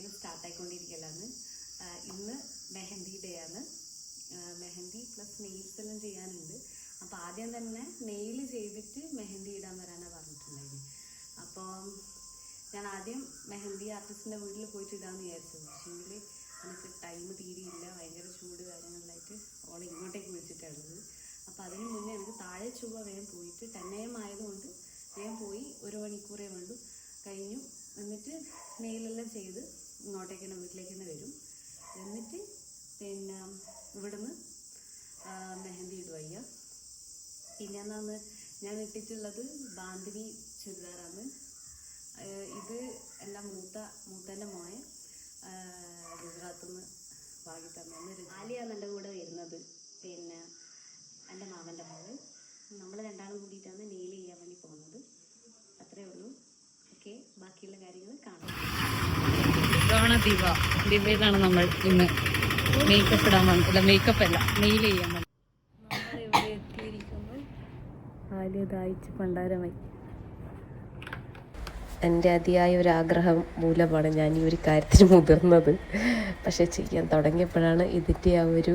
പരിപാടികൾ സ്റ്റാർട്ടായിക്കൊണ്ടിരിക്കലാണ്. ഇന്ന് മെഹന്തി ഡേ ആണ്. മെഹന്തി പ്ലസ് നെയിൽസ് എല്ലാം ചെയ്യാനുണ്ട്. അപ്പോൾ ആദ്യം തന്നെ നെയിൽ ചെയ്തിട്ട് മെഹന്തി ഇടാൻ വരാനാണ് പറഞ്ഞിട്ടുണ്ടായിരുന്നു. അപ്പോൾ ഞാൻ ആദ്യം മെഹന്തി ആർട്ടിസ്റ്റിൻ്റെ വീട്ടിൽ പോയിട്ട് ഇടാമെന്ന് വിചാരിച്ചു. പക്ഷേങ്കിൽ എനിക്ക് ടൈം തീരെയില്ല, ഭയങ്കര ചൂട് കാര്യങ്ങളിലായിട്ട് ഓൾ ഇങ്ങോട്ടേക്ക് വിളിച്ചിട്ടുള്ളത്. അപ്പോൾ അതിന് മുന്നേ എനിക്ക് താഴെ ചൊവ്വ വേഗം പോയിട്ട് 10 AM ആയതുകൊണ്ട് വേഗം പോയി 1 മണിക്കൂറേ വേണ്ടു കഴിഞ്ഞു. എന്നിട്ട് നെയിലെല്ലാം ചെയ്ത് ഇങ്ങോട്ടേക്ക് തന്നെ വീട്ടിലേക്ക് തന്നെ വരും. എന്നിട്ട് പിന്നെ ഇവിടുന്ന് മെഹന്തി ഇടുക. പിന്നെ എന്നാന്ന് ഞാൻ ഇട്ടിട്ടുള്ളത് ബാന്തിനി ചുരിദാറാണ്. ഇത് എല്ലാം മൂത്തൻ്റെ മോയെ ഗുജറാത്തിൽ നിന്ന് വാങ്ങി തന്നു. ആലിയാണ് എൻ്റെ കൂടെ വരുന്നത്, പിന്നെ എൻ്റെ മാമൻ്റെ മകൾ. നമ്മൾ രണ്ടാളും കൂടിയിട്ടാണ് നെയിൽ ചെയ്യാൻ വേണ്ടി പോകുന്നത്. അത്രയേ ഉള്ളൂ. ഓക്കെ, ബാക്കിയുള്ള കാര്യങ്ങൾ കാണാം. ദിവയിലാണ് നമ്മൾ ഇന്ന് മേക്കപ്പ് ഇടാൻ വന്നില്ല. മേക്കപ്പ് അല്ല, നെയിൽ ചെയ്യാൻ വന്നു. നമ്മളിവിടെ എത്തിയിരിക്കുന്നത് ആലിയ ദാഹിച്ച് പണ്ടാരമായി. എൻ്റെ അതിയായ ഒരു ആഗ്രഹം മൂലമാണ് ഞാൻ ഈ ഒരു കാര്യത്തിന് മുതിർന്നത്. പക്ഷേ ചെയ്യാൻ തുടങ്ങിയപ്പോഴാണ് ഇതിൻ്റെ ആ ഒരു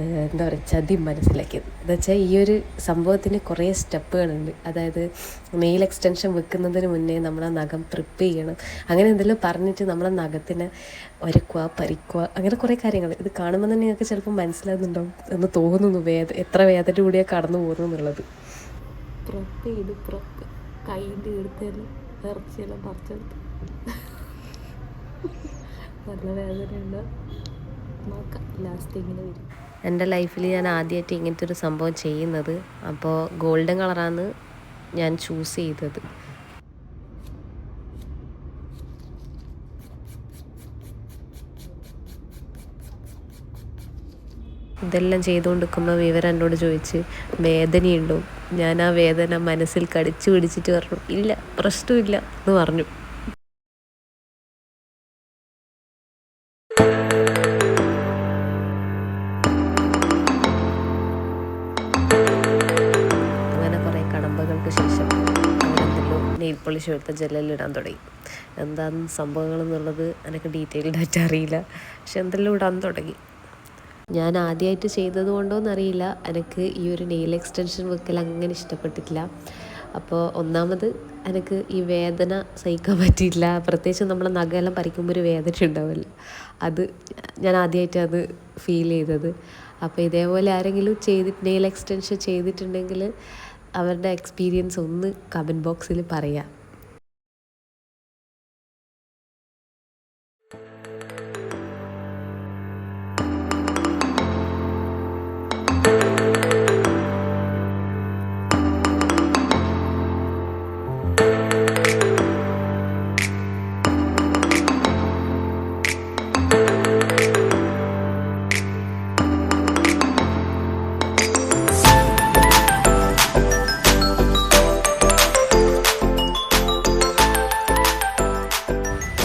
എന്താ പറയുക ചതി മനസ്സിലാക്കിയത്. എന്നുവെച്ചാൽ ഈ ഒരു സംഭവത്തിന് കുറേ സ്റ്റെപ്പുകളുണ്ട്. അതായത് നെയിൽ എക്സ്റ്റൻഷൻ വെക്കുന്നതിന് മുന്നേ നമ്മളെ നഖം ട്രിപ്പ് ചെയ്യണം, അങ്ങനെ എന്തെങ്കിലും പറഞ്ഞിട്ട് നമ്മളെ നഖത്തിന് ഒരക്കുക പരിക്കുക, അങ്ങനെ കുറേ കാര്യങ്ങൾ. ഇത് കാണുമ്പോൾ തന്നെ നിങ്ങൾക്ക് ചിലപ്പോൾ മനസ്സിലാകുന്നുണ്ടാവും എന്ന് തോന്നുന്നു, എത്ര വേദന കൂടിയാണ് കടന്നു പോകുന്നു എന്നുള്ളത്. പ്രപ്പ് ചെയ്ത് കൈൻ്റെ എടുത്തതിൽ ഇറച്ചിയെല്ലാം പറിച്ചെടുത്ത് നല്ല വേദനയുണ്ട്. നോക്കാം ലാസ്റ്റ് ഇങ്ങനെ വരും. എൻ്റെ ലൈഫിൽ ഞാൻ ആദ്യമായിട്ട് ഇങ്ങനത്തെ ഒരു സംഭവം ചെയ്യുന്നത്. അപ്പോൾ ഗോൾഡൻ കളറാണ് ഞാൻ ചൂസ് ചെയ്തത്. ഇതെല്ലാം ചെയ്തുകൊണ്ടിരിക്കുമ്പോൾ വിവരം എന്നോട് ചോദിച്ച് വേദനയുണ്ടോ. ഞാൻ ആ വേദന മനസ്സിൽ കടിച്ചു പിടിച്ചിട്ട് പറഞ്ഞു ഇല്ല, പ്രശ്നമില്ല എന്ന് പറഞ്ഞു. അങ്ങനെ കുറേ കടമ്പകൾക്ക് ശേഷം അവരെന്തെല്ലോ നെയിൽ പോളിഷ് എടുത്ത ജെല്ലിലിടാൻ തുടങ്ങി. എന്താണെന്ന് സംഭവങ്ങൾ എന്നുള്ളത് എനിക്ക് ഡീറ്റെയിൽഡായിട്ട് അറിയില്ല, പക്ഷെ എന്തെല്ലാം ഇടാൻ തുടങ്ങി. ഞാൻ ആദ്യമായിട്ട് ചെയ്തത് കൊണ്ടോയെന്നറിയില്ല, എനിക്ക് ഈ ഒരു നെയിൽ എക്സ്റ്റൻഷൻ വെക്കൽ അങ്ങനെ ഇഷ്ടപ്പെട്ടിട്ടില്ല. അപ്പോൾ ഒന്നാമത് എനിക്ക് ഈ വേദന സഹിക്കാൻ പറ്റിയില്ല. പ്രത്യേകിച്ച് നമ്മളെ നഖമെല്ലാം പറിക്കുമ്പോൾ ഒരു വേദന ഉണ്ടാവില്ല, അത് ഞാൻ ആദ്യമായിട്ടാണ് ഫീൽ ചെയ്തത്. അപ്പോൾ ഇതേപോലെ ആരെങ്കിലും നെയിൽ എക്സ്റ്റൻഷൻ ചെയ്തിട്ടുണ്ടെങ്കിൽ അവരുടെ എക്സ്പീരിയൻസ് ഒന്ന് കമൻറ്റ് ബോക്സിൽ പറയാം.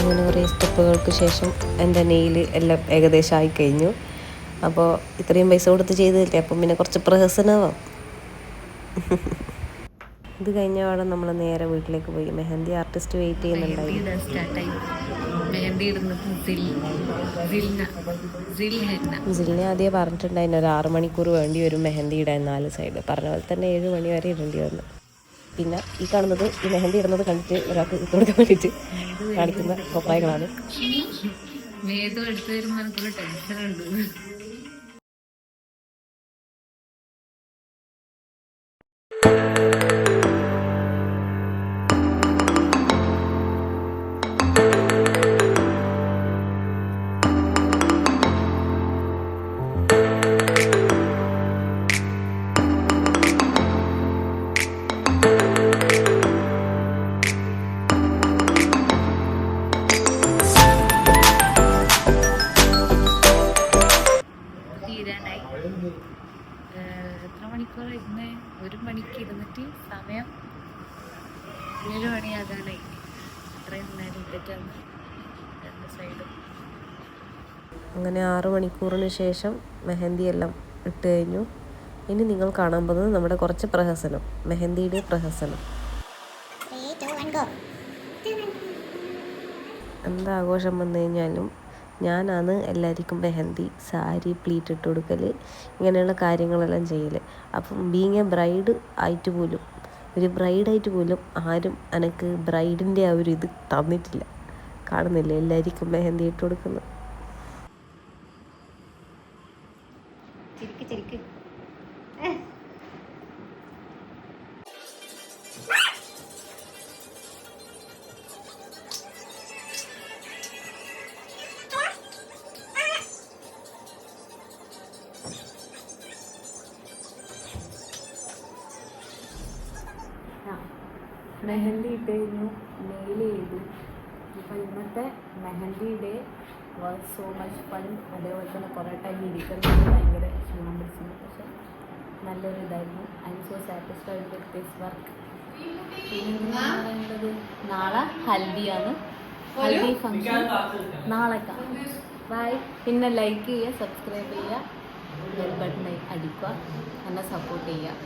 അങ്ങനെ കുറേ സ്റ്റെപ്പുകൾക്ക് ശേഷം എൻ്റെ നെയിൽ എല്ലാം ഏകദേശം ആയിക്കഴിഞ്ഞു. അപ്പോൾ ഇത്രയും പൈസ കൊടുത്ത് ചെയ്തില്ലേ, അപ്പം പിന്നെ കുറച്ച് പ്രഹസനമാവും. ഇത് കഴിഞ്ഞ പാടെ നമ്മൾ നേരെ വീട്ടിലേക്ക് പോയി. മെഹന്തി ആർട്ടിസ്റ്റ് വെയിറ്റ് ചെയ്യുന്നുണ്ടായിരുന്നു. ജിലിനെ ആദ്യം പറഞ്ഞിട്ടുണ്ടായിരുന്നു ഒരു 6 മണിക്കൂർ വേണ്ടി വരും മെഹന്തി ഇടാൻ 4 സൈഡ്. പറഞ്ഞ പോലെ തന്നെ 7 മണി വരെ ഇടേണ്ടി വന്നു. പിന്നെ ഈ കാണുന്നത് ഈ മെഹന്തി ഇടുന്നത് കണ്ടിട്ട് ഒരാൾക്ക് ഇട്ട് കൊടുക്കാൻ വേണ്ടിയിട്ട് കാണിക്കുന്ന കൊപ്പായകളാണ്. എത്ര മണിക്കൂർ ഇരുന്ന്? 1 മണിക്ക് ഇരുന്നിട്ട് സമയം 7 മണിയാകാനായി. അത്രയും നേരം ഇട്ടിട്ടാണ് 2 സൈഡും. അങ്ങനെ 6 മണിക്കൂറിന് ശേഷം മെഹന്തി എല്ലാം ഇട്ട് കഴിഞ്ഞു. ഇനി നിങ്ങൾ കാണാൻ പോകുന്നത് നമ്മുടെ കുറച്ച് പ്രഹസനം, മെഹന്തിയുടെ പ്രഹസനം. എന്താഘോഷം വന്നു കഴിഞ്ഞാലും ഞാനാണ് എല്ലാവർക്കും മെഹന്തി സാരി പ്ലീറ്റ് ഇട്ട് കൊടുക്കൽ ഇങ്ങനെയുള്ള കാര്യങ്ങളെല്ലാം ചെയ്യൽ. അപ്പം ബീങ് എ ബ്രൈഡ് ആയിട്ട് പോലും ഒരു ബ്രൈഡായിട്ട് പോലും ആരും എനിക്ക് ബ്രൈഡിൻ്റെ ആ ഒരു ഇത് തന്നിട്ടില്ല. കാണുന്നില്ല എല്ലാവർക്കും മെഹന്തി ഇട്ട് കൊടുക്കുന്നത്. മെഹന്തി ഇട്ട് കഴിഞ്ഞു, നെയിൽ ചെയ്തു. ഇപ്പം ഇന്നത്തെ mehndi day was so much fun. അതേപോലെ തന്നെ കുറേ ടൈം ഇരിക്കുന്നത് ഭയങ്കര ക്ഷീണം പിടിച്ചിരുന്നു. പക്ഷെ നല്ലൊരു ഇതായിരുന്നു. I M so satisfied with this work. പിന്നെ പറയുന്നത് നാളെ ഹൽദിയാണ്. ഹൽദി ഫങ്ഷൻ നാളെ കാണാം. ബൈ. പിന്നെ ലൈക്ക് ചെയ്യുക, സബ്സ്ക്രൈബ് ചെയ്യുക, ബെൽ ബട്ടൺ അടിക്കുക, എന്നെ സപ്പോർട്ട് ചെയ്യുക.